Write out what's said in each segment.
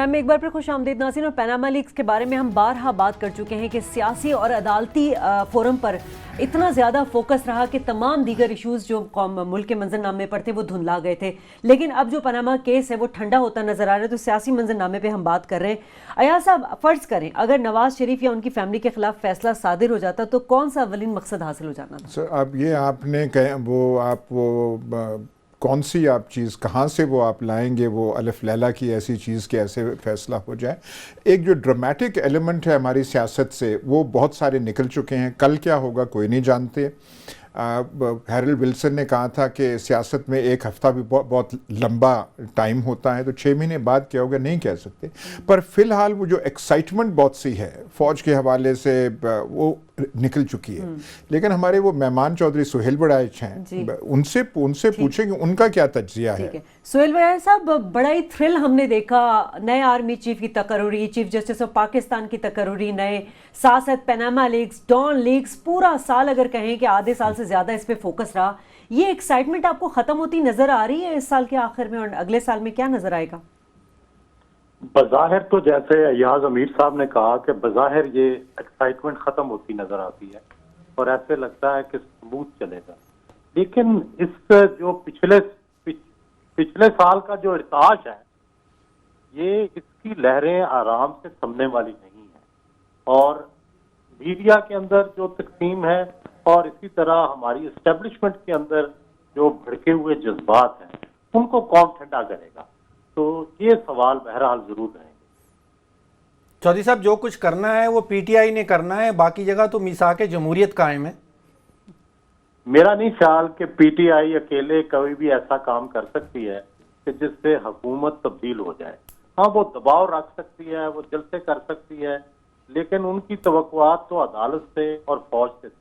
Programme میں ایک بار پھر خوش آمدید ناظرین. اور پیناما لیکس کے بارے میں ہم بارہا بات کر چکے ہیں کہ سیاسی اور عدالتی فورم پر اتنا زیادہ فوکس رہا کہ تمام دیگر ایشوز جو ملک کے منظر نامے پر تھے وہ دھندلا گئے تھے. لیکن اب جو پیناما کیس ہے وہ ٹھنڈا ہوتا نظر آ رہا ہے, تو سیاسی منظر نامے پہ ہم بات کر رہے ہیں. ایاز صاحب, فرض کریں اگر نواز شریف یا ان کی فیملی کے خلاف فیصلہ صادر ہو جاتا تو کون سا اولین مقصد حاصل ہو جانا تھا؟ سر اب یہ آپ نے وہ کون سی آپ چیز کہاں سے وہ آپ لائیں گے, وہ الف لیلا کی ایسی چیز کہ ایسے فیصلہ ہو جائے. ایک جو ڈرامیٹک ایلیمنٹ ہے ہماری سیاست سے وہ بہت سارے نکل چکے ہیں. کل کیا ہوگا کوئی نہیں جانتے. ہیرلڈ ولسن نے کہا تھا کہ سیاست میں ایک ہفتہ بھی بہت لمبا ٹائم ہوتا ہے, تو 6 مہینے بعد کیا ہوگا نہیں کہہ سکتے. پر فی الحال وہ جو ایکسائٹمنٹ بہت سی ہے فوج کے حوالے سے وہ نکل چکی ہے. لیکن ہمارے وہ مہمان چودھری سہیل بڑائچ ہیں, ان سے پوچھیں کہ ان کا کیا تجزیہ ہے. سہیل بڑائچ صاحب, بڑا ہی تھرل ہم نے دیکھا, نئے آرمی چیف کی تقرری, چیف جسٹس آف پاکستان کی تقرری, نئے ساتھ پیناما لیکس, ڈان لیکس, پورا سال اگر کہیں کہ آدھے سال سے زیادہ اس پہ فوکس رہا. یہ ایکسائٹمنٹ آپ کو ختم ہوتی نظر آ رہی ہے اس سال کے آخر میں, اور اگلے سال میں کیا نظر آئے گا؟ بظاہر تو جیسے ایاز امیر صاحب نے کہا کہ بظاہر یہ ایکسائٹمنٹ ختم ہوتی نظر آتی ہے اور ایسے لگتا ہے کہ سموتھ چلے گا. لیکن اس جو پچھلے سال کا جو ارتعاش ہے یہ اس کی لہریں آرام سے تھمنے والی نہیں ہیں. اور میڈیا کے اندر جو تقسیم ہے اور اسی طرح ہماری اسٹیبلشمنٹ کے اندر جو بھڑکے ہوئے جذبات ہیں ان کو کون ٹھنڈا کرے گا, تو یہ سوال بہرحال ضرور رہیں گے. چودھری صاحب, جو کچھ کرنا ہے وہ پی ٹی آئی نے کرنا ہے, باقی جگہ تو میثاق جمہوریت قائم ہے. میرا نہیں خیال کہ پی ٹی آئی اکیلے کبھی بھی ایسا کام کر سکتی ہے کہ جس سے حکومت تبدیل ہو جائے. ہاں وہ دباؤ رکھ سکتی ہے, وہ جلسے کر سکتی ہے, لیکن ان کی توقعات تو عدالت سے اور فوج سے تھی,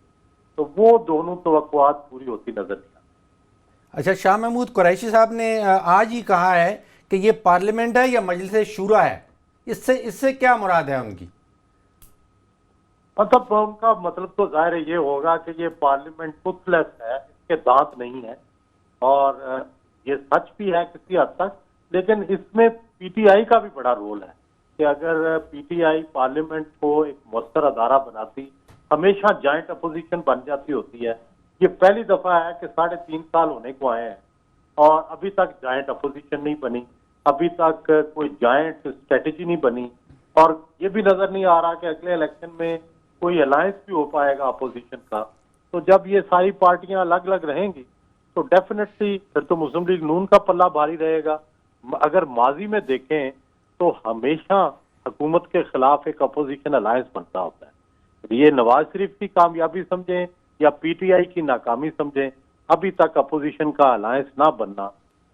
تو وہ دونوں توقعات پوری ہوتی نظر نہیں آتی. اچھا, شاہ محمود قریشی صاحب نے آج ہی کہا ہے کہ یہ پارلیمنٹ ہے یا مجلس شورا ہے, اس سے کیا مراد ہے ان کی؟ مطلب ان کا مطلب تو ظاہر یہ ہوگا کہ یہ پارلیمنٹ ٹوتھ لیس ہے, اس کے دانت نہیں ہے, اور یہ سچ بھی ہے کسی حد تک. لیکن اس میں پی ٹی آئی کا بھی بڑا رول ہے کہ اگر پی ٹی آئی پارلیمنٹ کو ایک مؤثر ادارہ بناتی, ہمیشہ جوائنٹ اپوزیشن بن جاتی ہوتی ہے. یہ پہلی دفعہ ہے کہ 3.5 سال ہونے کو آئے ہیں اور ابھی تک جوائنٹ اپوزیشن نہیں بنی, ابھی تک کوئی جوائنٹ اسٹریٹجی نہیں بنی, اور یہ بھی نظر نہیں آ رہا کہ اگلے الیکشن میں کوئی الائنس بھی ہو پائے گا اپوزیشن کا. تو جب یہ ساری پارٹیاں الگ الگ رہیں گی تو ڈیفینیٹلی پھر تو مسلم لیگ نون کا پلہ بھاری رہے گا. اگر ماضی میں دیکھیں تو ہمیشہ حکومت کے خلاف ایک اپوزیشن الائنس بنتا ہوتا ہے. یہ نواز شریف کی کامیابی سمجھیں یا پی ٹی آئی کی ناکامی سمجھیں, ابھی تک اپوزیشن کا الائنس نہ بننا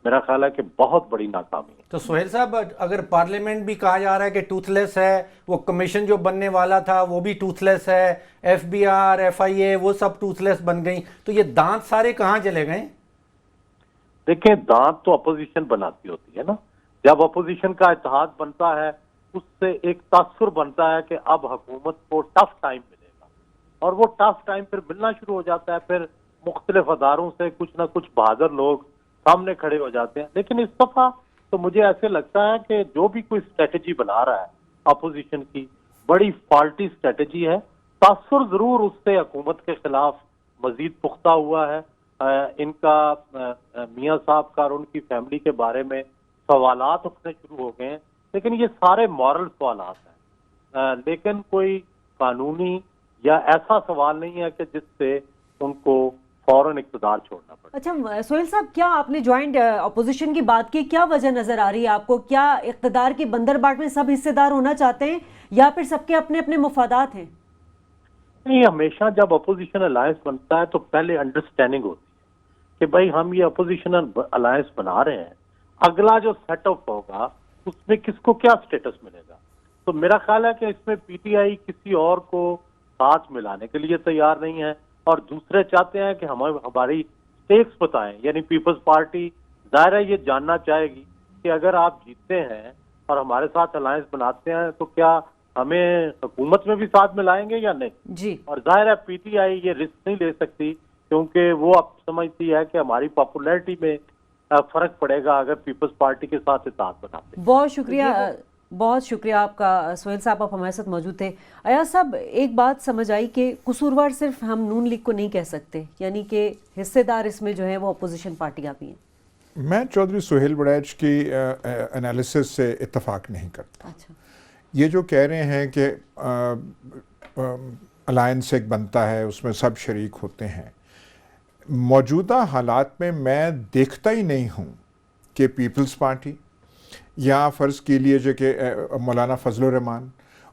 میرا خیال ہے کہ بہت بڑی ناکامی ہے. تو سہیل صاحب, اگر پارلیمنٹ بھی کہا جا رہا ہے کہ ٹوتھ لیس ہے, وہ کمیشن جو بننے والا تھا وہ بھی ٹوتھ لیس ہے, ایف بی آر, ایف آئی اے, وہ سب ٹوتھ لیس بن گئی, تو یہ دانت سارے کہاں چلے گئے؟ دیکھیں, دانت تو اپوزیشن بناتی ہوتی ہے نا. جب اپوزیشن کا اتحاد بنتا ہے اس سے ایک تاثر بنتا ہے کہ اب حکومت کو ٹف ٹائم ملے گا, اور وہ ٹف ٹائم پھر ملنا شروع ہو جاتا ہے. پھر مختلف اداروں سے کچھ نہ کچھ بہادر لوگ سامنے کھڑے ہو جاتے ہیں. لیکن اس دفعہ تو مجھے ایسے لگتا ہے کہ جو بھی کوئی اسٹریٹجی بنا رہا ہے اپوزیشن کی, بڑی فالٹی اسٹریٹجی ہے. تاثر ضرور اس سے حکومت کے خلاف مزید پختہ ہوا ہے. ان کا میاں صاحب کا اور ان کی فیملی کے بارے میں سوالات اٹھنے شروع ہو گئے ہیں, لیکن یہ سارے مورل سوالات ہیں, لیکن کوئی قانونی یا ایسا سوال نہیں ہے کہ جس سے ان کو فوراً اقتدار چھوڑنا پڑے. اچھا سہیل صاحب, کیا آپ نے جوائنٹ اپوزیشن کی بات کی, کیا وجہ نظر آ رہی ہے آپ کو؟ کیا اقتدار کی بندر باٹ میں سب حصے دار ہونا چاہتے ہیں یا پھر سب کے اپنے اپنے مفادات ہیں؟ نہیں, ہمیشہ جب اپوزیشن الائنس بنتا ہے تو پہلے انڈرسٹینڈنگ ہوتی ہے کہ بھائی ہم یہ اپوزیشن الائنس بنا رہے ہیں, اگلا جو سیٹ اپ ہوگا اس میں کس کو کیا سٹیٹس ملے گا. تو میرا خیال ہے کہ اس میں پی ٹی آئی کسی اور کو ساتھ ملانے کے لیے تیار نہیں ہے, اور دوسرے چاہتے ہیں کہ ہماری سٹیکس بتائیں. یعنی پیپلز پارٹی ظاہر ہے یہ جاننا چاہے گی کہ اگر آپ جیتتے ہیں اور ہمارے ساتھ الائنس بناتے ہیں تو کیا ہمیں حکومت میں بھی ساتھ ملائیں گے یا نہیں جی. اور ظاہر ہے پی ٹی آئی یہ رسک نہیں لے سکتی, کیونکہ وہ اب سمجھتی ہے کہ ہماری پاپولیرٹی میں فرق پڑے گا اگر پیپلز پارٹی کے ساتھ اتحاد بناتے ہیں. بہت شکریہ بہت شکریہ آپ کا سہیل صاحب، آپ ہمارے ساتھ موجود تھے. ایاز صاحب، ایک بات سمجھ آئی کہ قصوروار صرف ہم نون لیگ کو نہیں کہہ سکتے، یعنی کہ حصے دار اس میں جو ہیں وہ اپوزیشن پارٹیاں بھی ہیں. میں چودھری سہیل بڑیچ کی انالیسس سے اتفاق نہیں کرتا. اچھا، یہ جو کہہ رہے ہیں کہ الائنس ایک بنتا ہے، اس میں سب شریک ہوتے ہیں، موجودہ حالات میں میں دیکھتا ہی نہیں ہوں کہ پیپلز پارٹی یا فرض کیجیے جو کہ مولانا فضل الرحمان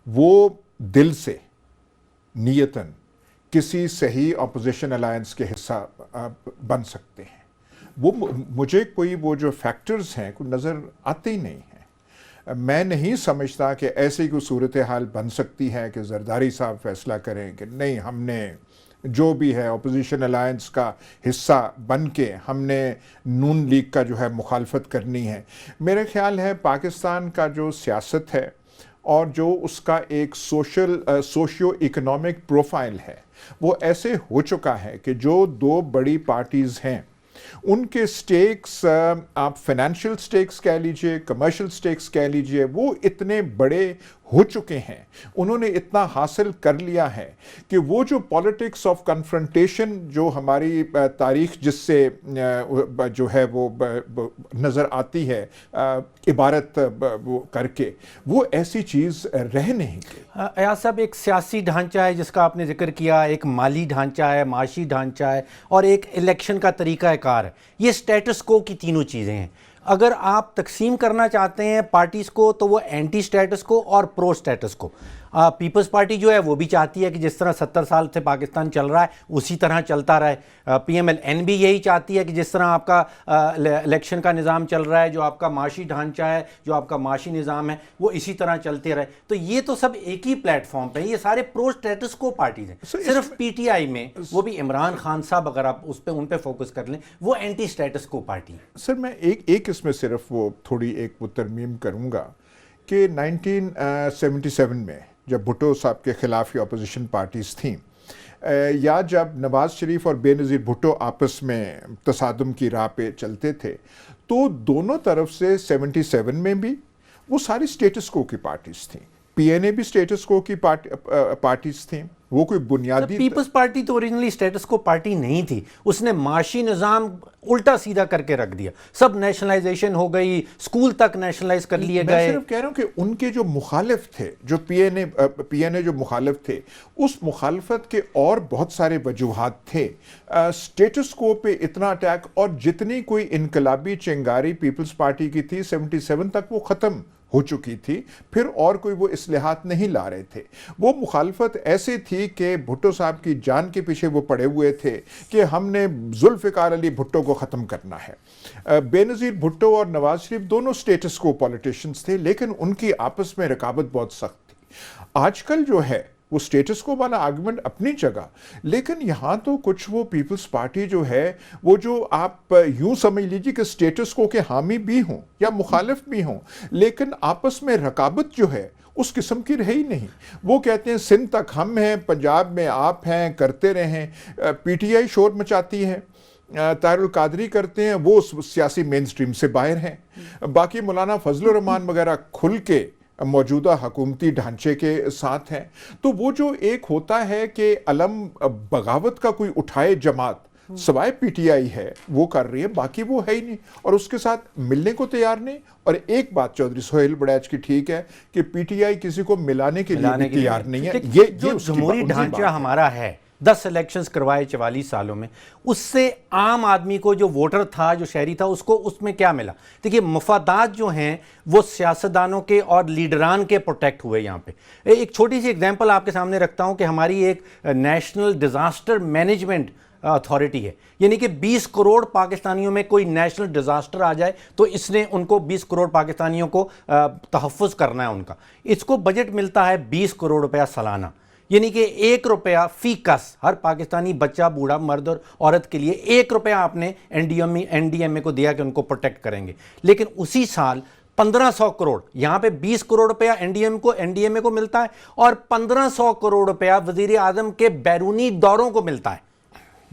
وہ دل سے نیتاً کسی صحیح اپوزیشن الائنس کے حصہ بن سکتے ہیں. وہ مجھے کوئی وہ جو فیکٹرز ہیں کوئی نظر آتے ہی نہیں ہیں. میں نہیں سمجھتا کہ ایسی کوئی صورتحال بن سکتی ہے کہ زرداری صاحب فیصلہ کریں کہ نہیں، ہم نے جو بھی ہے اپوزیشن الائنس کا حصہ بن کے ہم نے نون لیگ کا جو ہے مخالفت کرنی ہے. میرے خیال ہے پاکستان کا جو سیاست ہے اور جو اس کا ایک سوشیو اکنامک پروفائل ہے وہ ایسے ہو چکا ہے کہ جو دو بڑی پارٹیز ہیں ان کے سٹیکس، آپ فائنینشیل سٹیکس کہہ لیجئے، کمرشل سٹیکس کہہ لیجئے، وہ اتنے بڑے ہو چکے ہیں، انہوں نے اتنا حاصل کر لیا ہے کہ وہ جو پالیٹکس آف کنفرنٹیشن جو ہماری تاریخ جس سے جو ہے وہ نظر آتی ہے عبارت وہ کر کے، وہ ایسی چیز رہ نہیں گئی. ایاز صاحب، ایک سیاسی ڈھانچہ ہے جس کا آپ نے ذکر کیا، ایک مالی ڈھانچہ ہے، معاشی ڈھانچہ ہے، اور ایک الیکشن کا طریقہ کار ہے. یہ سٹیٹس کو کی تینوں چیزیں ہیں. اگر آپ تقسیم کرنا چاہتے ہیں پارٹیز کو تو وہ اینٹی سٹیٹس کو اور پرو سٹیٹس کو. پیپلز پارٹی جو ہے وہ بھی چاہتی ہے کہ جس طرح 70 سال سے پاکستان چل رہا ہے اسی طرح چلتا رہے. پی ایم ایل این بھی یہی چاہتی ہے کہ جس طرح آپ کا الیکشن کا نظام چل رہا ہے، جو آپ کا معاشی ڈھانچہ ہے، جو آپ کا معاشی نظام ہے، وہ اسی طرح چلتے رہے. تو یہ تو سب ایک ہی پلیٹ فارم پہ، یہ سارے پرو سٹیٹس کو پارٹیز ہیں. صرف پی ٹی آئی میں وہ بھی عمران خان صاحب، اگر آپ ان پہ فوکس کر لیں، وہ اینٹی سٹیٹس کو پارٹی ہیں. سر میں ایک اس میں صرف وہ تھوڑی ایک وہ ترمیم کروں گا کہ 1977 میں جب بھٹو صاحب کے خلاف یہ اپوزیشن پارٹیز تھیں، یا جب نواز شریف اور بے نظیر بھٹو آپس میں تصادم کی راہ پہ چلتے تھے، تو دونوں طرف سے 77 میں بھی وہ ساری سٹیٹس کو کی پارٹیز تھیں. پی این اے بھی سٹیٹس کو کی پارٹیز تھیں. وہ کوئی بنیادی پیپلز پارٹی تو اوریجنلی سٹیٹس کو پارٹی نہیں تھی، اس نے معاشی نظام الٹا سیدھا کر کے رکھ دیا. سب نیشنلائزیشن ہو گئی، اسکول تک نیشنلائز کر لیے گئے. میں صرف کہہ رہا ہوں کہ ان کے جو مخالف تھے، جو پی این اے جو مخالف تھے، اس مخالفت کے اور بہت سارے وجوہات تھے. سٹیٹس کو پہ اتنا اٹیک، اور جتنی کوئی انقلابی چنگاری پیپلز پارٹی کی تھی 77 تک وہ ختم ہو چکی تھی. پھر اور کوئی وہ اصلاحات نہیں لا رہے تھے. وہ مخالفت ایسے تھی کہ بھٹو صاحب کی جان کے پیچھے وہ پڑے ہوئے تھے کہ ہم نے ذوالفقار علی بھٹو کو ختم کرنا ہے. بے نظیر بھٹو اور نواز شریف دونوں سٹیٹس کو پولیٹیشنز تھے، لیکن ان کی آپس میں رقابت بہت سخت تھی. آج کل جو ہے وہ سٹیٹس کو والا آرگومنٹ اپنی جگہ، لیکن یہاں تو کچھ وہ پیپلز پارٹی جو ہے وہ جو آپ یوں سمجھ لیجیے کہ سٹیٹس کو کے حامی بھی ہوں یا مخالف بھی ہوں، لیکن آپس میں رقابت جو ہے اس قسم کی رہی نہیں. وہ کہتے ہیں سندھ تک ہم ہیں، پنجاب میں آپ ہیں، کرتے رہیں. پی ٹی آئی شور مچاتی ہے، طاہر القادری کرتے ہیں، وہ سیاسی مین سٹریم سے باہر ہیں. باقی مولانا فضل الرحمان وغیرہ کھل کے موجودہ حکومتی ڈھانچے کے ساتھ ہیں. تو وہ جو ایک ہوتا ہے کہ علم بغاوت کا کوئی اٹھائے جماعت سوائے پی ٹی آئی ہے وہ کر رہی ہے، باقی وہ ہے ہی نہیں، اور اس کے ساتھ ملنے کو تیار نہیں. اور ایک بات چودھری سہیل بڑیچ کی ٹھیک ہے کہ پی ٹی آئی کسی کو ملانے کے لیے تیار نہیں ہے. یہ جو جمہوری ڈھانچہ ہمارا ہے، 10 الیکشنز کروائے 44 سالوں میں، اس سے عام آدمی کو جو ووٹر تھا، جو شہری تھا، اس کو اس میں کیا ملا؟ دیکھیے مفادات جو ہیں وہ سیاستدانوں کے اور لیڈران کے پروٹیکٹ ہوئے. یہاں پہ ایک چھوٹی سی اگزامپل آپ کے سامنے رکھتا ہوں کہ ہماری ایک نیشنل ڈیزاسٹر مینجمنٹ اتھارٹی ہے، یعنی کہ 20 کروڑ پاکستانیوں میں کوئی نیشنل ڈیزاسٹر آ جائے تو اس نے ان کو 20 کروڑ پاکستانیوں کو تحفظ کرنا ہے ان کا. اس کو بجٹ ملتا ہے 20 کروڑ روپیہ سالانہ، یعنی کہ 1 روپیہ فی کس ہر پاکستانی بچہ، بوڑھا، مرد اور عورت کے لیے 1 روپیہ آپ نے این ڈی ایم اے کو دیا کہ ان کو پروٹیکٹ کریں گے. لیکن اسی سال 1500 کروڑ یہاں پہ 20 کروڑ روپیہ این ڈی ایم اے کو ملتا ہے، اور 1500 کروڑ روپیہ وزیر اعظم کے بیرونی دوروں کو ملتا ہے.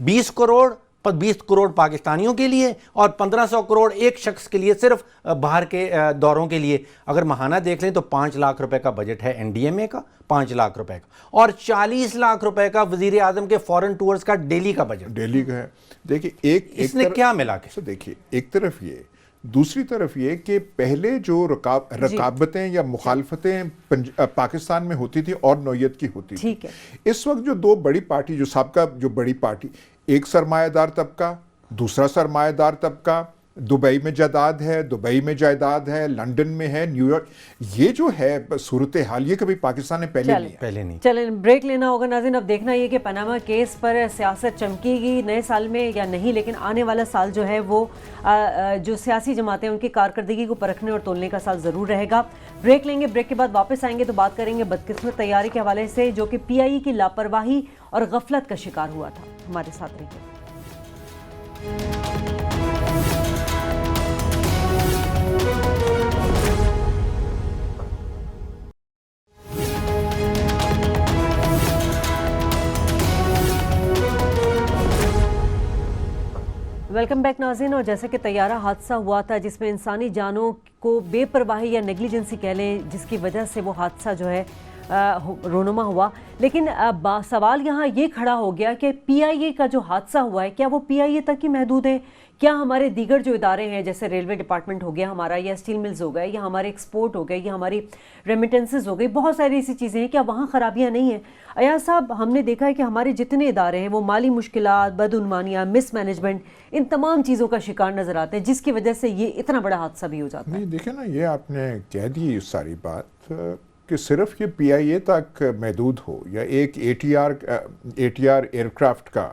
20 کروڑ 20 کروڑ پاکستانیوں کے لیے اور 1500 کروڑ ایک شخص کے لیے صرف باہر کے دوروں کے لیے. اگر ماہانہ دیکھ لیں تو 5 لاکھ روپے کا بجٹ ہے این ڈی ایم اے کا, 5 لاکھ روپے کا, اور 40 لاکھ روپے کا وزیر اعظم کے فورن ٹورز کا ڈیلی کا بجٹ. ڈیلی کا ہے. دیکھیے اس نے کیا ملا کے, دیکھیے ایک طرف یہ, دوسری طرف یہ کہ پہلے جو رقابتیں یا مخالفتیں پاکستان میں ہوتی تھی اور نوعیت کی ہوتی تھی. اس وقت جو دو بڑی پارٹی, جو سابقہ جو بڑی پارٹی, ایک سرمایہ دار طبقہ, دوسرا سرمایہ دار طبقہ, دبئی میں جائیداد ہے, دبئی میں جائیداد ہے, لنڈن میں ہے, نیو یارک, یہ جو ہے صورتحال یہ کبھی پاکستان نے پہلے نہیں. چلیں بریک لینا ہوگا ناظرین. اب دیکھنا یہ کہ پاناما کیس پر سیاست چمکے گی نئے سال میں یا نہیں, لیکن آنے والا سال جو ہے وہ جو سیاسی جماعتیں ان کی کارکردگی کو پرکھنے اور تولنے کا سال ضرور رہے گا. بریک لیں گے, بریک کے بعد واپس آئیں گے تو بات کریں گے بدقسمت تیاری کے حوالے سے جو کہ پی آئی ای کی لاپرواہی اور غفلت کا شکار ہوا تھا. ہمارے ساتھ رہیے. ویلکم بیک ناظرین. اور جیسے کہ طیارہ حادثہ ہوا تھا جس میں انسانی جانوں کو بے پرواہی یا نیگلیجنسی کہہ لیں, جس کی وجہ سے وہ حادثہ جو ہے رونما ہوا, لیکن سوال یہاں یہ کھڑا ہو گیا کہ پی آئی اے کا جو حادثہ ہوا ہے کیا وہ پی آئی اے تک ہی محدود ہے؟ کیا ہمارے دیگر جو ادارے ہیں جیسے ریلوے ڈپارٹمنٹ ہو گیا ہمارا, یا اسٹیل ملز ہو گئے, یا ہمارے ایکسپورٹ ہو گئے, یا ہماری ریمیٹنسز ہو گئی, بہت ساری ایسی چیزیں ہیں, کیا وہاں خرابیاں نہیں ہیں؟ ایاز صاحب, ہم نے دیکھا ہے کہ ہمارے جتنے ادارے ہیں وہ مالی مشکلات, بدعنوانیاں, مس مینجمنٹ, ان تمام چیزوں کا شکار نظر آتے ہیں, جس کی وجہ سے یہ اتنا بڑا حادثہ بھی ہو جاتا ہے. نہیں دیکھیں نا, یہ آپ نے کہہ دی ساری بات کہ صرف یہ پی آئی اے تک محدود ہو یا ایک A T R aircraft کا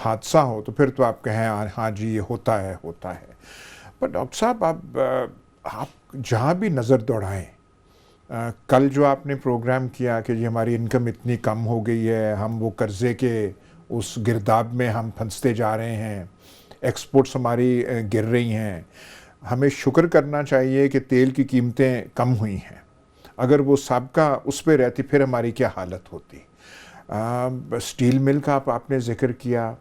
حادثہ ہو تو پھر تو آپ کہیں ہاں جی یہ ہوتا ہے. پر ڈاکٹر صاحب آپ جہاں بھی نظر دوڑائیں, کل جو آپ نے پروگرام کیا کہ یہ ہماری انکم اتنی کم ہو گئی ہے, ہم وہ قرضے کے اس گرداب میں ہم پھنستے جا رہے ہیں, ایکسپورٹس ہماری گر رہی ہیں, ہمیں شکر کرنا چاہیے کہ تیل کی قیمتیں کم ہوئی ہیں. اگر وہ سابقہ اس پہ رہتی پھر ہماری کیا حالت ہوتی. اسٹیل مل کا آپ نے ذکر کیا,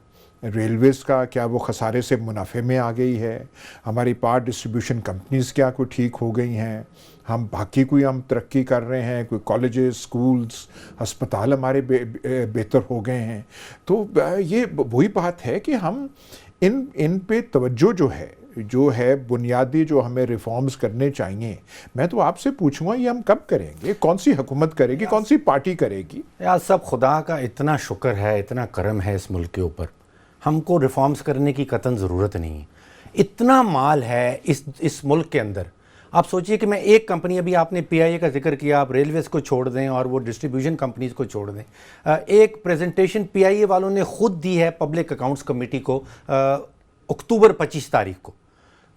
ریلویز کا کیا وہ خسارے سے منافع میں آ گئی ہے, ہماری پاور ڈسٹریبیوشن کمپنیز کیا کوئی ٹھیک ہو گئی ہیں, ہم باقی کوئی ہم ترقی کر رہے ہیں, کوئی کالجز, سکولز, ہسپتال ہمارے بہتر ہو گئے ہیں. تو یہ وہی بات ہے کہ ہم ان پہ توجہ جو ہے بنیادی جو ہمیں ریفارمز کرنے چاہیے. میں تو آپ سے پوچھوں گا یہ ہم کب کریں گے, کون سی حکومت کرے گی, کون سی پارٹی کرے گی؟ یار سب خدا کا اتنا شکر ہے, اتنا کرم ہے اس ملک کے اوپر, ہم کو ریفارمز کرنے کی قطعاً ضرورت نہیں ہے. اتنا مال ہے اس ملک کے اندر. آپ سوچئے کہ میں ایک کمپنی, ابھی آپ نے پی آئی اے کا ذکر کیا, آپ ریلویز کو چھوڑ دیں اور وہ ڈسٹریبیوشن کمپنیز کو چھوڑ دیں. ایک پریزنٹیشن پی آئی اے والوں نے خود دی ہے پبلک اکاؤنٹس کمیٹی کو اکتوبر 25 تاریخ کو.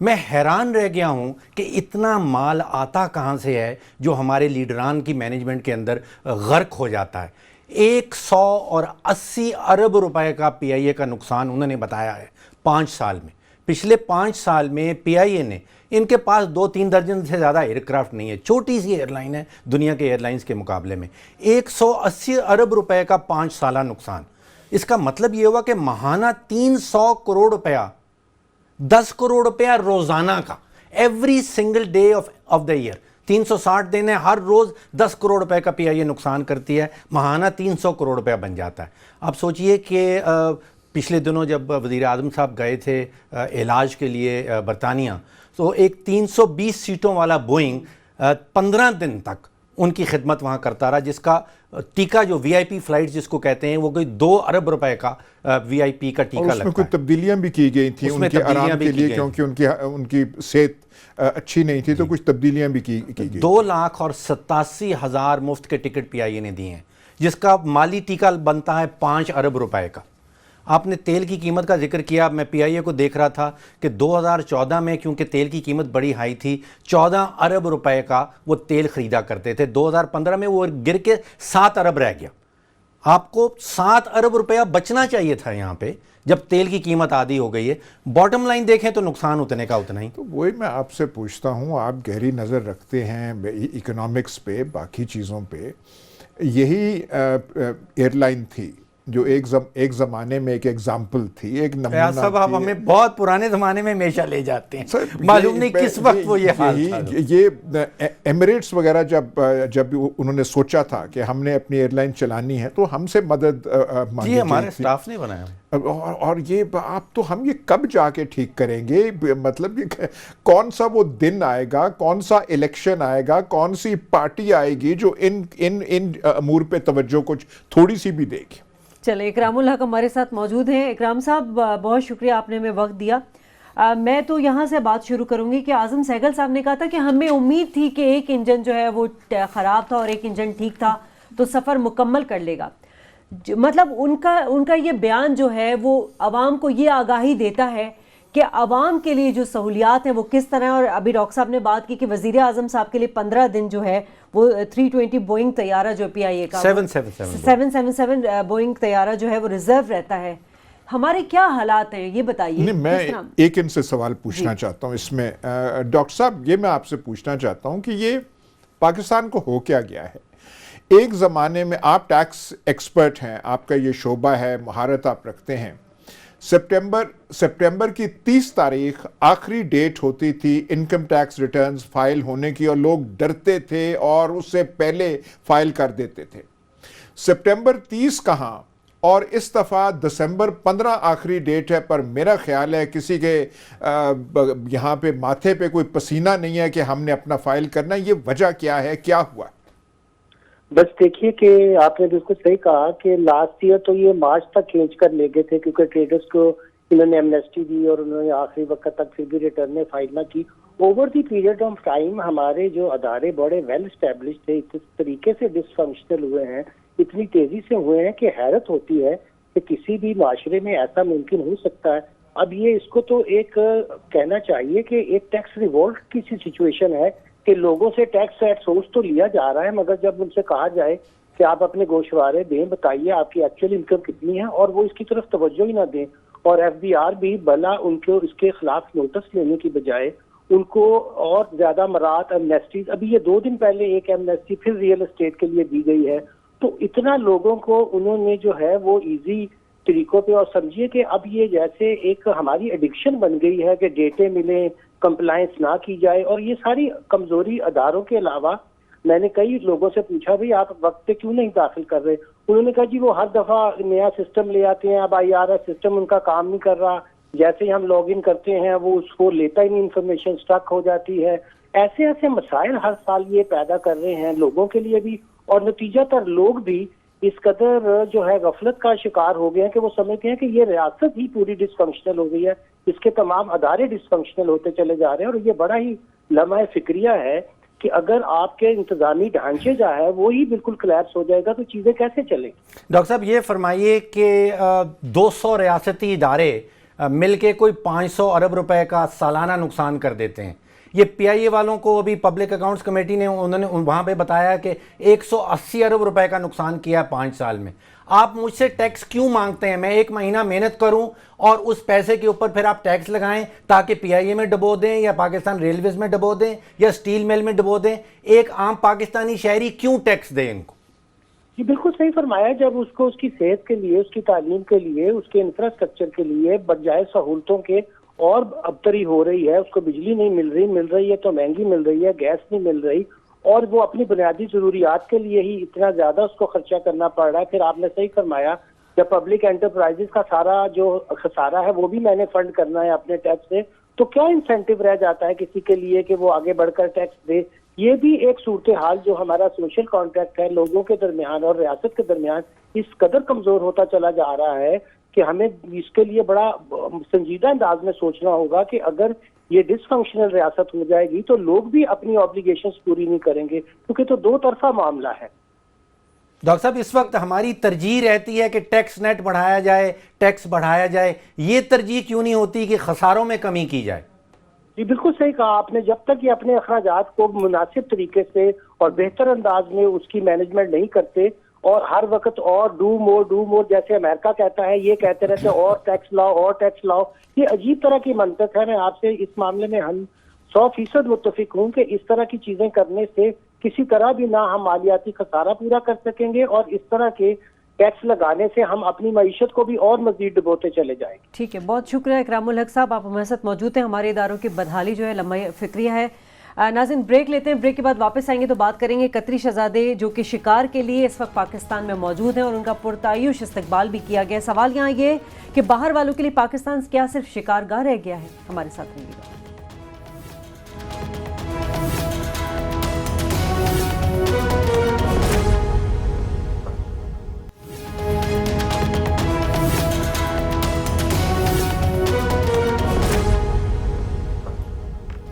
میں حیران رہ گیا ہوں کہ اتنا مال آتا کہاں سے ہے جو ہمارے لیڈران کی مینجمنٹ کے اندر غرق ہو جاتا ہے. 180 ارب روپے کا پی آئی اے کا نقصان انہوں نے بتایا ہے 5 سال میں. پچھلے 5 سال میں پی آئی اے نے, ان کے پاس 2-3 درجن سے زیادہ ایئر کرافٹ نہیں ہے, چھوٹی سی ایئر لائن ہے دنیا کے ایئر لائنز کے مقابلے میں, 180 ارب روپے کا 5 سالہ نقصان. اس کا مطلب یہ ہوا کہ ماہانہ 300 کروڑ روپیہ, 10 کروڑ روپیہ روزانہ کا, every single day of the year, 360 دن ہے, ہر روز 10 کروڑ روپے کا پی آئی اے نقصان کرتی ہے, ماہانہ 300 کروڑ روپیہ بن جاتا ہے. آپ سوچئے کہ پچھلے دنوں جب وزیر اعظم صاحب گئے تھے علاج کے لیے برطانیہ, تو ایک 320 سیٹوں والا بوئنگ 15 دن تک ان کی خدمت وہاں کرتا رہا, جس کا ٹیکہ جو وی آئی پی فلائٹ جس کو کہتے ہیں وہ کوئی 2 ارب روپے کا وی آئی پی کا ٹیکہ لگتا ہے. اس میں کوئی تبدیلیاں بھی کی گئی تھیں ان کے آرام کے لیے, کیونکہ ان کی صحت اچھی نہیں تھی تو کچھ تبدیلیاں بھی کی گئی. 2,87,000 مفت کے ٹکٹ پی آئی اے نے دیے ہیں, جس کا مالی ٹیکہ بنتا ہے 5 ارب روپے کا. آپ نے تیل کی قیمت کا ذکر کیا, میں پی آئی اے کو دیکھ رہا تھا کہ 2014 میں کیونکہ تیل کی قیمت بڑی ہائی تھی, 14 ارب روپے کا وہ تیل خریدا کرتے تھے. 2015 میں وہ گر کے 7 ارب رہ گیا. آپ کو 7 ارب روپیہ بچنا چاہیے تھا یہاں پہ جب تیل کی قیمت آدھی ہو گئی ہے. باٹم لائن دیکھیں تو نقصان اتنے کا اتنا ہی. تو وہی میں آپ سے پوچھتا ہوں, آپ گہری نظر رکھتے ہیں اکنامکس پہ, باقی چیزوں پہ. یہی ایئر لائن تھی جو ایک زمانے میں ایک ایگزامپل تھی, ایک نمونہ صاحب آپ تھی. ہمیں بہت پرانے زمانے میں ہمیشہ لے جاتے ہیں, معلوم نہیں کس وقت وہ یہ حال تھا. یہ ایمریٹس وغیرہ جب انہوں نے سوچا تھا کہ ہم نے اپنی ایئر لائن چلانی ہے تو ہم سے مدد مانگی جی ہمارے گئی تھی. اسٹاف نے بنایا. اور یہ آپ تو ہم یہ کب جا کے ٹھیک کریں گے؟ مطلب کون سا وہ دن آئے گا, کون سا الیکشن آئے گا, کون سی پارٹی آئے گی جو ان امور پہ توجہ کچھ تھوڑی سی بھی دے گی؟ چلیں, اکرام الحق ہمارے ساتھ موجود ہیں. اکرام صاحب بہت شکریہ, آپ نے ہمیں وقت دیا. میں تو یہاں سے بات شروع کروں گی کہ اعظم سہگل صاحب نے کہا تھا کہ ہمیں امید تھی کہ ایک انجن جو ہے وہ خراب تھا اور ایک انجن ٹھیک تھا تو سفر مکمل کر لے گا. مطلب ان کا یہ بیان جو ہے وہ عوام کو یہ آگاہی دیتا ہے کہ عوام کے لیے جو سہولیات ہیں وہ کس طرح. اور ابھی ڈاکٹر صاحب نے بات کی کہ وزیر اعظم صاحب کے لیے 15 دن جو ہے وہ 320 بوئنگ طیارہ جو پی آئی اے کا 777 بوئنگ طیارہ جو ہے وہ ریزرو رہتا ہے. ہمارے کیا حالات ہیں یہ بتائیے. میں ایک ان سے سوال پوچھنا چاہتا ہوں اس میں. ڈاکٹر صاحب یہ میں آپ سے پوچھنا چاہتا ہوں کہ یہ پاکستان کو ہو کیا گیا ہے؟ ایک زمانے میں آپ ٹیکس ایکسپرٹ ہیں, آپ کا یہ شعبہ ہے, مہارت آپ رکھتے ہیں. سپٹمبر کی 30 تاریخ آخری ڈیٹ ہوتی تھی انکم ٹیکس ریٹرنز فائل ہونے کی, اور لوگ ڈرتے تھے اور اس سے پہلے فائل کر دیتے تھے. سپٹمبر 30 کہاں, اور اس دفعہ دسمبر 15 آخری ڈیٹ ہے, پر میرا خیال ہے کسی کے یہاں پہ ماتھے پہ کوئی پسینہ نہیں ہے کہ ہم نے اپنا فائل کرنا. یہ وجہ کیا ہے, کیا ہوا؟ بس دیکھیے کہ آپ نے بالکل صحیح کہا کہ لاسٹ ایئر تو یہ مارچ تک کھینچ کر لے گئے تھے, کیونکہ ٹریڈرز کو انہوں نے ایمنیسٹی دی اور انہوں نے آخری وقت تک پھر بھی ریٹرن فائل نہ کی. Over the period of time ہمارے جو ادارے بڑے ویل اسٹیبلش تھے اس طریقے سے ڈس فنکشنل ہوئے ہیں, اتنی تیزی سے ہوئے ہیں کہ حیرت ہوتی ہے کہ کسی بھی معاشرے میں ایسا ممکن ہو سکتا ہے. اب یہ اس کو تو ایک کہنا چاہیے کہ ایک ٹیکس ریوولٹ کی سی سچویشن ہے کہ لوگوں سے ٹیکس ایٹ سورس تو لیا جا رہا ہے, مگر جب ان سے کہا جائے کہ آپ اپنے گوشوارے دیں, بتائیے آپ کی ایکچوئل انکم کتنی ہے, اور وہ اس کی طرف توجہ ہی نہ دیں, اور ایف بی آر بھی بھلا ان کو اس کے خلاف نوٹس لینے کی بجائے ان کو اور زیادہ مراد ایمنیسٹیز, ابھی یہ 2 دن پہلے ایک ایمنیسٹی پھر ریئل اسٹیٹ کے لیے دی گئی ہے, تو اتنا لوگوں کو انہوں نے جو ہے وہ ایزی طریقوں پہ, اور سمجھیے کہ اب یہ جیسے ایک ہماری ایڈکشن بن گئی ہے کہ ڈیٹے ملیں, کمپلائنس نہ کی جائے, اور یہ ساری کمزوری اداروں کے علاوہ. میں نے کئی لوگوں سے پوچھا بھئی آپ وقت پہ کیوں نہیں داخل کر رہے, انہوں نے کہا جی وہ ہر دفعہ نیا سسٹم لے آتے ہیں, اب آئی آر ایس سسٹم ان کا کام نہیں کر رہا, جیسے ہی ہم لاگ ان کرتے ہیں وہ اس کو لیتا ہی نہیں, انفارمیشن سٹک ہو جاتی ہے. ایسے مسائل ہر سال یہ پیدا کر رہے ہیں لوگوں کے لیے بھی, اور نتیجہ تر لوگ بھی اس قدر جو ہے غفلت کا شکار ہو گئے ہیں کہ وہ سمجھتے ہیں کہ یہ ریاست ہی پوری ڈس فنکشنل ہو گئی ہے, اس کے تمام ادارے ڈس فنکشنل ہوتے چلے جا رہے ہیں. اور یہ بڑا ہی لمحہ فکریہ ہے کہ اگر آپ کے انتظامی ڈھانچے جو ہے وہی بالکل کلیپس ہو جائے گا تو چیزیں کیسے چلیں. ڈاکٹر صاحب یہ فرمائیے کہ 200 ریاستی ادارے مل کے کوئی 500 ارب روپے کا سالانہ نقصان کر دیتے ہیں. یہ پی آئی اے والوں کو ابھی پبلک اکاؤنٹس کمیٹی نے انہوں نے وہاں پہ بتایا کہ 180 ارب روپے کا نقصان کیا 5 سال میں. آپ مجھ سے ٹیکس کیوں مانگتے ہیں؟ میں 1 مہینہ محنت کروں اور اس پیسے کے اوپر پھر آپ ٹیکس لگائیں تاکہ پی آئی اے میں ڈبو دیں یا پاکستان ریلویز میں ڈبو دیں یا اسٹیل مل میں ڈبو دیں. ایک عام پاکستانی شہری کیوں ٹیکس دے ان کو؟ جی بالکل صحیح فرمایا. جب اس کو اس کی صحت کے لیے, اس کی تعلیم کے لیے, اس کے انفراسٹرکچر کے لیے بجائے سہولتوں کے اور ابتری ہو رہی ہے, اس کو بجلی نہیں مل رہی ہے تو مہنگی مل رہی ہے, گیس نہیں مل رہی, اور وہ اپنی بنیادی ضروریات کے لیے ہی اتنا زیادہ اس کو خرچہ کرنا پڑ رہا ہے. پھر آپ نے صحیح فرمایا جب پبلک انٹرپرائزز کا سارا جو خسارہ ہے وہ بھی میں نے فنڈ کرنا ہے اپنے ٹیکس سے, تو کیا انسینٹیو رہ جاتا ہے کسی کے لیے کہ وہ آگے بڑھ کر ٹیکس دے. یہ بھی ایک صورتحال جو ہمارا سوشل کانٹریکٹ ہے لوگوں کے درمیان اور ریاست کے درمیان اس قدر کمزور ہوتا چلا جا رہا ہے کہ ہمیں اس کے لیے بڑا سنجیدہ انداز میں سوچنا ہوگا کہ اگر یہ ڈس فنکشنل ریاست ہو جائے گی تو لوگ بھی اپنی آبلیگیشنز پوری نہیں کریں گے, کیونکہ تو 2 طرفہ معاملہ ہے. ڈاکٹر صاحب اس وقت ہماری ترجیح رہتی ہے کہ ٹیکس نیٹ بڑھایا جائے, ٹیکس بڑھایا جائے, یہ ترجیح کیوں نہیں ہوتی کہ خساروں میں کمی کی جائے؟ جی بالکل صحیح کہا آپ نے. جب تک یہ اپنے اخراجات کو مناسب طریقے سے اور بہتر انداز میں اس کی مینجمنٹ نہیں کرتے اور ہر وقت اور ڈو مور جیسے امریکہ کہتا ہے یہ کہتے رہتے اور ٹیکس لاؤ, یہ عجیب طرح کی منطق ہے. میں آپ سے اس معاملے میں ہم 100% متفق ہوں کہ اس طرح کی چیزیں کرنے سے کسی طرح بھی نہ ہم مالیاتی خسارہ پورا کر سکیں گے اور اس طرح کے ٹیکس لگانے سے ہم اپنی معیشت کو بھی اور مزید ڈبوتے چلے جائیں گے. ٹھیک ہے، بہت شکریہ اکرام الحق صاحب، آپ ہمارے ساتھ موجود ہیں. ہمارے اداروں کی بدحالی جو ہے لمحہ فکریہ ہے. ناظرین بریک لیتے ہیں، بریک کے بعد واپس آئیں گے تو بات کریں گے قطری شہزادے جو کہ شکار کے لیے اس وقت پاکستان میں موجود ہیں اور ان کا پرتعیش استقبال بھی کیا گیا. سوال یہاں یہ کہ باہر والوں کے لیے پاکستان کیا صرف شکار گاہ رہ گیا ہے؟ ہمارے ساتھ رہیے گا.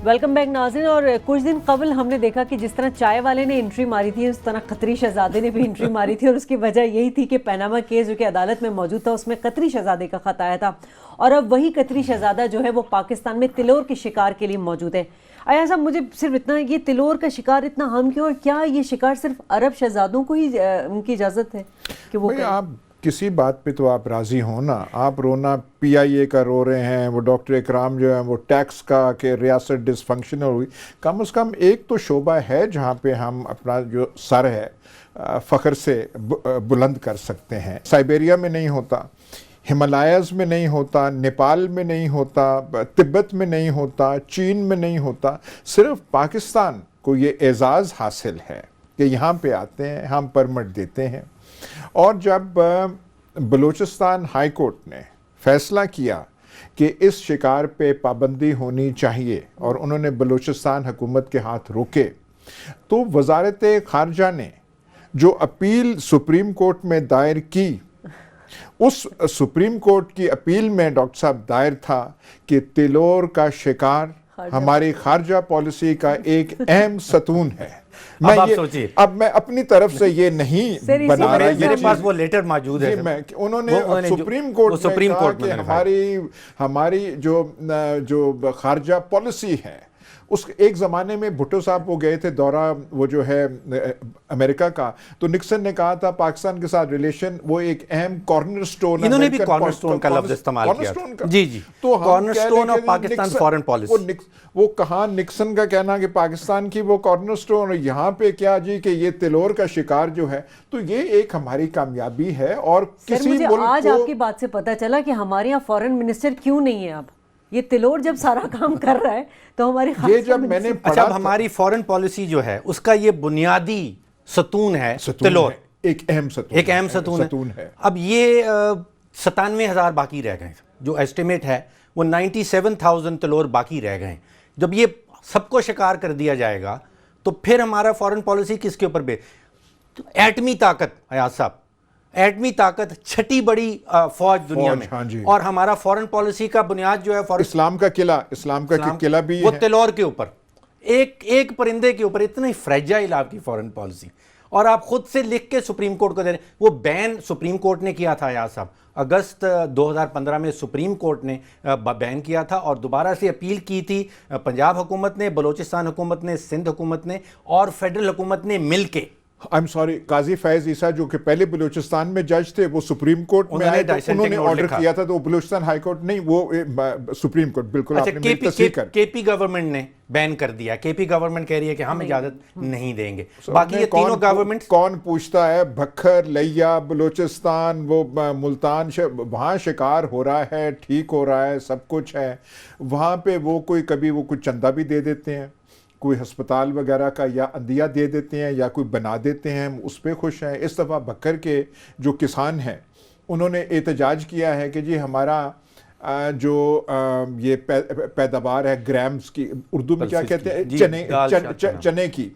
ویلکم بیک ناظرین. اور کچھ دن قبل ہم نے دیکھا کہ جس طرح چائے والے نے انٹری ماری تھی اس طرح قطری شہزادے نے بھی انٹری ماری تھی، اور اس کی وجہ یہی تھی کہ پیناما کیس جو کہ عدالت میں موجود تھا اس میں قطری شہزادے کا خط آیا تھا، اور اب وہی قطری شہزادہ جو ہے وہ پاکستان میں تلور کے شکار کے لیے موجود ہے. ایاز صاحب مجھے صرف اتنا، یہ تلور کا شکار اتنا عام کیوں، اور کیا یہ شکار صرف عرب شہزادوں کو ہی ان کی اجازت ہے کہ وہ کریں؟ آپ کسی بات پہ تو آپ راضی ہوں نا. آپ رونا پی آئی اے کا رو رہے ہیں، وہ ڈاکٹر اکرام جو ہیں وہ ٹیکس کا کہ ریاست ڈس فنکشنل ہوئی. کم از کم ایک تو شعبہ ہے جہاں پہ ہم اپنا جو سر ہے فخر سے بلند کر سکتے ہیں. سائبیریا میں نہیں ہوتا، ہمالایاز میں نہیں ہوتا، نیپال میں نہیں ہوتا، تبت میں نہیں ہوتا، چین میں نہیں ہوتا. صرف پاکستان کو یہ اعزاز حاصل ہے کہ یہاں پہ آتے ہیں، ہم پرمٹ دیتے ہیں. اور جب بلوچستان ہائی کورٹ نے فیصلہ کیا کہ اس شکار پہ پابندی ہونی چاہیے اور انہوں نے بلوچستان حکومت کے ہاتھ روکے، تو وزارت خارجہ نے جو اپیل سپریم کورٹ میں دائر کی، اس سپریم کورٹ کی اپیل میں ڈاکٹر صاحب دائر تھا کہ تلور کا شکار ہماری خارجہ پالیسی کا ایک اہم ستون ہے. اب میں اپنی طرف سے یہ نہیں بنا رہا، میرے پاس وہ لیٹر موجود ہے. انہوں نے سپریم کورٹ میں کہا کہ ہماری جو خارجہ پالیسی ہے، اس ایک زمانے میں بھٹو صاحب وہ گئے تھے دورہ وہ جو ہے امریکہ کا، تو نکسن نے کہا تھا پاکستان کے ساتھ ریلیشن وہ ایک اہم کارنر سٹون، انہوں نے بھی کارنر سٹون کا لفظ استعمال کیا تھا. جی جی، تو corner stone of Pakistan foreign policy. وہ کہاں نکسن کا کہنا کہ پاکستان کی وہ کارنر سٹون، اور یہاں پہ کیا جی کہ یہ تلور کا شکار جو ہے. تو یہ ایک ہماری کامیابی ہے. اور کسی ملک کو آج آپ کی بات سے پتہ چلا کہ ہمارے یہاں فارن منسٹر کیوں نہیں ہے. اب یہ تلور جب سارا کام کر رہا ہے تو ہماری یہ جب میں نے اچھا ہماری فارن پالیسی جو ہے اس کا یہ بنیادی ستون ہے تلور، ایک اہم ستون ہے. اب یہ 97,000 باقی رہ گئے، جو ایسٹیمیٹ ہے وہ 97,000 تلور باقی رہ گئے. جب یہ سب کو شکار کر دیا جائے گا تو پھر ہمارا فارن پالیسی کس کے اوپر ایٹمی طاقت، ایاز صاحب ایٹمی طاقت چھٹی بڑی فوج دنیا میں، اور ہمارا فارن پالیسی کا بنیاد جو ہے اسلام کا قلعہ بھی وہ تلور کے اوپر، ایک پرندے کے اوپر. اتنی فریجائل آپ کی فارن پالیسی، اور آپ خود سے لکھ کے سپریم کورٹ کو دے رہے ہیں. وہ بین سپریم کورٹ نے کیا تھا ایاز صاحب، اگست 2015 میں سپریم کورٹ نے بین کیا تھا، اور دوبارہ سے اپیل کی تھی پنجاب حکومت نے، بلوچستان حکومت نے، سندھ حکومت نے اور فیڈرل حکومت نے مل کے. قاضی فیض عیسیٰ جو کہ پہلے بلوچستان میں جج تھے، وہ سپریم کورٹ میں آئے تو انہوں نے آرڈر کیا تھا، تو وہ بلوچستان ہائی کورٹ نہیں، وہ سپریم کورٹ. بالکل آپ نے تصحیح کر. کے پی گورنمنٹ نے بین کر دیا. کے پی گورنمنٹ کہہ رہی ہے کہ ہم اجازت نہیں دیں گے. باقی یہ تینوں گورنمنٹ کون پوچھتا ہے؟ بکھر، لیا، بلوچستان، وہ ملتان، وہاں شکار ہو رہا ہے، ٹھیک ہو رہا ہے، سب کچھ ہے وہاں پہ. وہ کبھی وہ کچھ چندہ بھی دے دیتے ہیں، کوئی ہسپتال وغیرہ کا یا عندیہ دے دیتے ہیں یا کوئی بنا دیتے ہیں، اس پہ خوش ہیں. اس دفعہ بکر کے جو کسان ہیں انہوں نے احتجاج کیا ہے کہ جی ہمارا جو یہ پیداوار ہے گرامز کی، اردو میں کیا کہتے ہیں، چنے کی،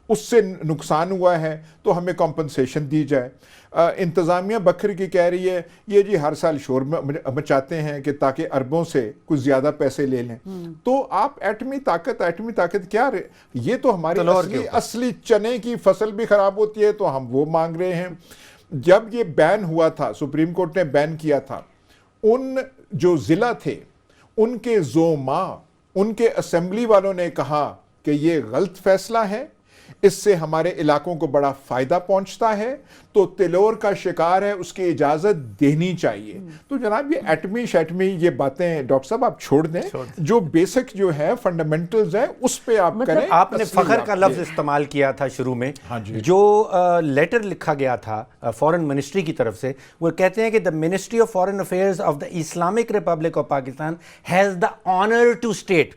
اس سے نقصان ہوا ہے تو ہمیں کمپنسیشن دی جائے. انتظامیہ بکر کی کہہ رہی ہے یہ جی ہر سال شور مچاتے ہیں کہ تاکہ اربوں سے کچھ زیادہ پیسے لے لیں. تو آپ ایٹمی طاقت کیا یہ تو ہماری اصلی چنے کی فصل بھی خراب ہوتی ہے تو ہم وہ مانگ رہے ہیں. جب یہ بین ہوا تھا، سپریم کورٹ نے بین کیا تھا، ان جو ضلع تھے ان کے زوما، ان کے اسمبلی والوں نے کہا کہ یہ غلط فیصلہ ہے، اس سے ہمارے علاقوں کو بڑا فائدہ پہنچتا ہے تو تلور کا شکار ہے اس کی اجازت دینی چاہیے. تو جناب یہ ایٹمی شیٹمی یہ باتیں ڈاکٹر صاحب آپ چھوڑ دیں, جو بیسک جو ہے فنڈامنٹلز ہیں اس پہ آپ کریں. آپ نے فخر کا لفظ استعمال کیا تھا شروع میں, جو لیٹر لکھا گیا تھا فارن منسٹری کی طرف سے, وہ کہتے ہیں کہ the Ministry of Foreign Affairs of the Islamic Republic of Pakistan has the honor to state,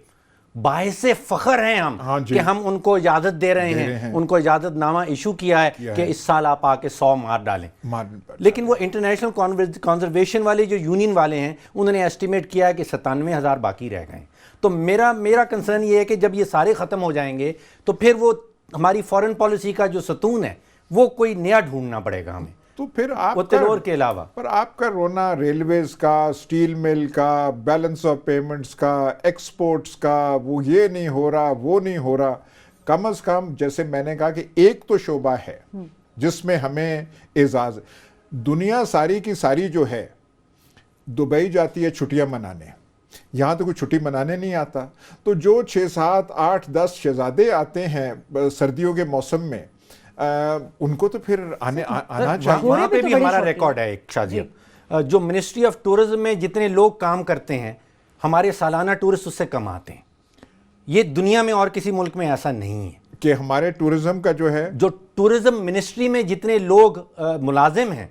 باعث فخر ہیں ہم کہ ہم ان کو اجازت دے رہے ہیں, ان کو اجازت نامہ ایشو کیا ہے کہ اس سال آپ آ کے 100 مار ڈالیں. لیکن وہ انٹرنیشنل کنزرویشن والے جو یونین والے ہیں انہوں نے ایسٹیمیٹ کیا ہے کہ 97,000 باقی رہ گئے. تو میرا کنسرن یہ ہے کہ جب یہ سارے ختم ہو جائیں گے تو پھر وہ ہماری فارن پالیسی کا جو ستون ہے وہ کوئی نیا ڈھونڈنا پڑے گا ہمیں, تو پھر آپ تلور کے علاوہ. پر آپ کا رونا ریلویز کا, سٹیل مل کا, بیلنس آف پیمنٹس کا, ایکسپورٹس کا, وہ یہ نہیں ہو رہا وہ نہیں ہو رہا. کم از کم جیسے میں نے کہا کہ ایک تو شعبہ ہے جس میں ہمیں اعزاز, دنیا ساری کی ساری جو ہے دبئی جاتی ہے چھٹیاں منانے, یہاں تو کوئی چھٹی منانے نہیں آتا. تو جو 6 7 8 10 شہزادے آتے ہیں سردیوں کے موسم میں, ان کو تو پھر آنا چاہیے. وہاں پہ بھی ہمارا ریکارڈ ہے ایک شادی, جو منسٹری آف ٹورزم میں جتنے لوگ کام کرتے ہیں ہمارے سالانہ ٹورسٹ اس سے کم آتے ہیں. یہ دنیا میں اور کسی ملک میں ایسا نہیں ہے کہ ہمارے ٹورزم کا جو ہے, جو ٹورزم منسٹری میں جتنے لوگ ملازم ہیں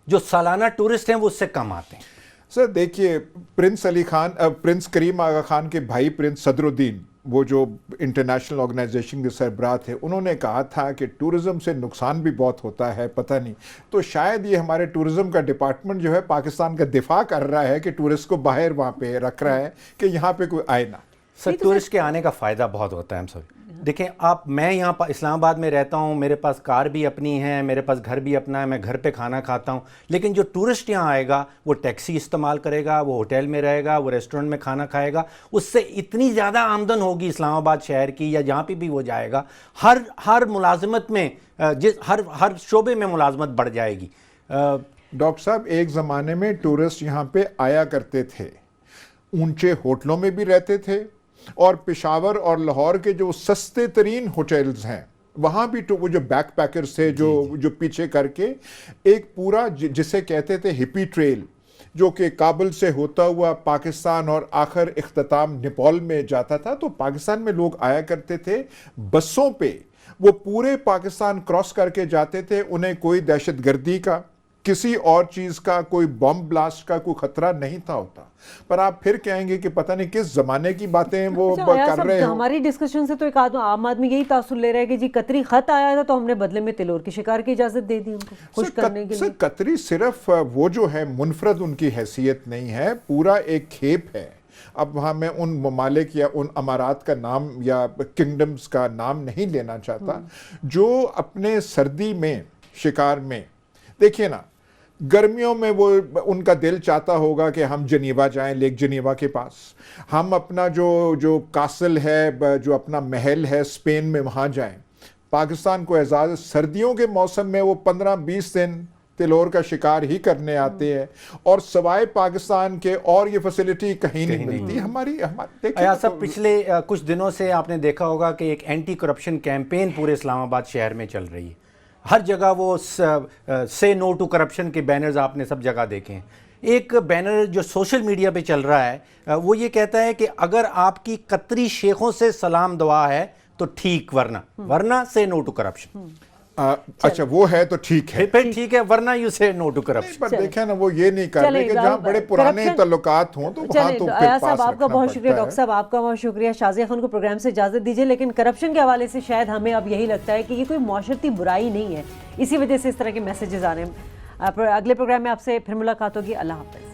جو سالانہ ٹورسٹ ہیں وہ اس سے کم آتے ہیں. سر دیکھیے, پرنس کریم آغا خان کے بھائی پرنس صدر الدین, وہ جو انٹرنیشنل آرگنائزیشن کے سربراہ تھے, انہوں نے کہا تھا کہ ٹورزم سے نقصان بھی بہت ہوتا ہے, پتہ نہیں. تو شاید یہ ہمارے ٹورزم کا ڈپارٹمنٹ جو ہے پاکستان کا دفاع کر رہا ہے کہ ٹورسٹ کو باہر وہاں پہ رکھ رہا ہے کہ یہاں پہ کوئی آئے نہ. سر ٹورسٹ کے آنے کا فائدہ بہت ہوتا ہے ہم سب. دیکھیں میں یہاں اسلام آباد میں رہتا ہوں, میرے پاس کار بھی اپنی ہے, میرے پاس گھر بھی اپنا ہے, میں گھر پہ کھانا کھاتا ہوں. لیکن جو ٹورسٹ یہاں آئے گا وہ ٹیکسی استعمال کرے گا, وہ ہوٹل میں رہے گا, وہ ریسٹورنٹ میں کھانا کھائے گا, اس سے اتنی زیادہ آمدن ہوگی اسلام آباد شہر کی یا جہاں پہ بھی وہ جائے گا, ہر ملازمت میں ہر شعبے میں ملازمت بڑھ جائے گی. ڈاکٹر صاحب ایک زمانے میں ٹورسٹ یہاں پہ آیا کرتے تھے, اونچے ہوٹلوں میں بھی رہتے تھے, اور پشاور اور لاہور کے جو سستے ترین ہوٹلز ہیں وہاں بھی وہ جو بیک پیکرز تھے جو پیچھے کر کے ایک پورا جسے کہتے تھے ہپی ٹریل, جو کہ کابل سے ہوتا ہوا پاکستان اور آخر اختتام نیپال میں جاتا تھا. تو پاکستان میں لوگ آیا کرتے تھے بسوں پہ, وہ پورے پاکستان کراس کر کے جاتے تھے, انہیں کوئی دہشت گردی کا, کسی اور چیز کا, کوئی بم بلاسٹ کا کوئی خطرہ نہیں تھا ہوتا. پر آپ پھر کہیں گے کہ پتہ نہیں کس زمانے کی باتیں وہ کر رہے ہو. ہماری ڈسکشن سے تو ایک عام آدمی یہی تاثر لے رہا ہے کہ جی قطری خط آیا تھا تو ہم نے بدلے میں تلور کی شکار کی اجازت دے دی ان کو خوش کرنے کے لیے. قطری صرف وہ جو ہے منفرد ان کی حیثیت نہیں ہے, پورا ایک کھیپ ہے. اب وہاں میں ان ممالک یا ان امارات کا نام یا کنگڈمز کا نام نہیں لینا چاہتا جو اپنے سردی میں شکار میں, دیکھیے نا, گرمیوں میں وہ ان کا دل چاہتا ہوگا کہ ہم جنیوا جائیں, لیک جنیوا کے پاس, ہم اپنا جو کاسل ہے, جو اپنا محل ہے اسپین میں, وہاں جائیں. پاکستان کو اعزاز, سردیوں کے موسم میں وہ 15-20 دن تلور کا شکار ہی کرنے آتے ہیں, اور سوائے پاکستان کے اور یہ فیسلٹی کہیں نہیں ملتی ہماری. صاحب پچھلے کچھ دنوں سے آپ نے دیکھا ہوگا کہ ایک اینٹی کرپشن کیمپین پورے اسلام آباد شہر میں چل رہی ہے. ہر جگہ وہ سے نو ٹو کرپشن کے بینرز آپ نے سب جگہ دیکھے ہیں. ایک بینر جو سوشل میڈیا پہ چل رہا ہے وہ یہ کہتا ہے کہ اگر آپ کی قطری شیخوں سے سلام دعا ہے تو ٹھیک, ورنہ سے نو ٹو کرپشن. اچھا وہ ہے تو ٹھیک ہے, پھر ٹھیک ہے, ورنہ یو سے نو ٹو کرپشن. پر دیکھیں نا وہ یہ نہیں کر رہے کہ جہاں بڑے پرانے تعلقات ہوں تو وہاں تو پھر پاس صاحب آپ کا بہت شکریہ. ڈاکٹر رکھنا صاحب آپ کا بہت شکریہ. شازیہ خان کو پروگرام سے اجازت دیجیے. لیکن کرپشن کے حوالے سے شاید ہمیں اب یہی لگتا ہے کہ یہ کوئی معاشرتی برائی نہیں ہے, اسی وجہ سے اس طرح کے میسیجز آ رہے ہیں. اگلے پروگرام میں آپ سے پھر ملاقات ہوگی. اللہ حافظ.